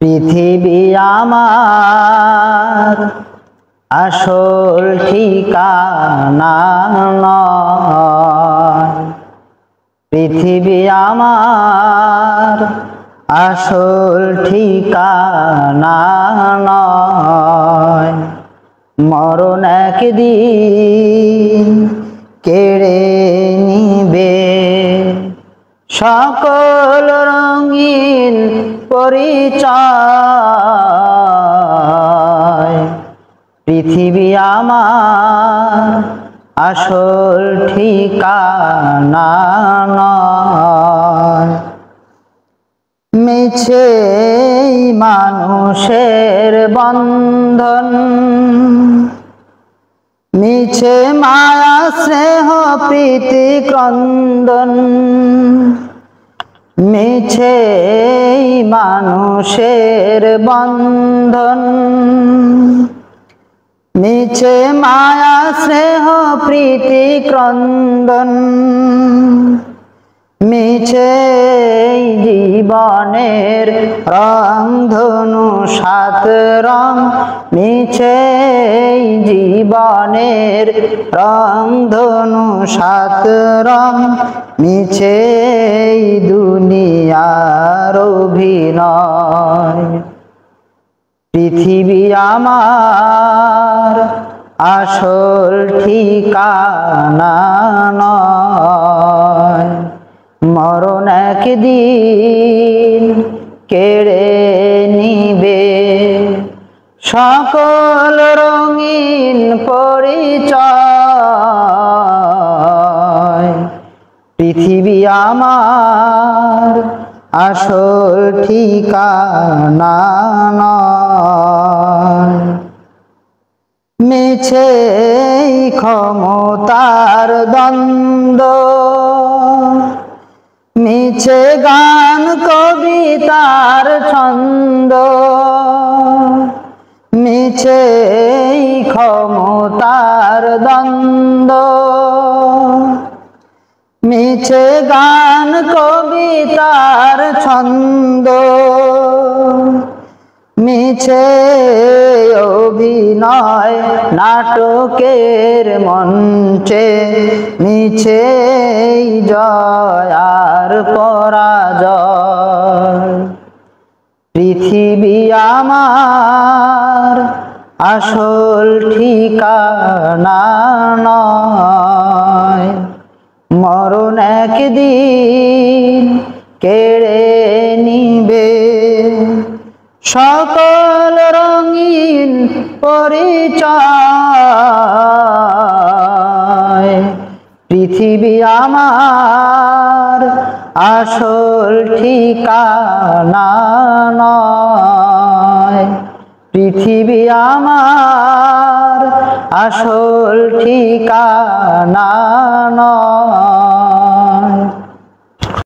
পৃথিবী আমার আসল ঠিকানা নয়। পৃথিবী আমার আসল ঠিকানা নয়। মরণ একদিন কেড়ে নিবে সকল রঙিন পরিচয়। পৃথিবী আমার আসল ঠিকানা নয়। মিছে মানুষের বন্ধন, মিছে মায়া স্নেহ প্রীতি ক্রন্দন, মিছে মানুষের বন্ধন, মিছে মায়া স্নেহ প্রীতি ক্রন্দন, মিছে জীবনের রং ধনু সাত রং, মিছে জীবনের রং ধনু সাত রং, মিছে দুনিয়ার অভিনয়। পৃথিবী আমার আসল ঠিকানা নয়। মরণ একদিন কেড়ে নিবে সকল রঙিন পরিচয়। পৃথিবী আমার আসল ঠিকানা নয়। মিছে ক্ষমতার দ্বন্দ্ব, মিছে গান কবিতার ছন্দ, মিছে ক্ষমতার দ্বন্দ্ব, মিছে গান কবিতার ছন্দ, মিছে অভিনয় নাটকের মঞ্চে, মিছে জয় আর পরাজয়। পৃথিবী আমার আসল ঠিকানা নয়। মরণ একদিন কেড়ে নিবে সকল রঙিন পরিচয়। পৃথিবী আমার আসল ঠিকানা নয়। পৃথিবী আমার আসল ঠিকানা নয়।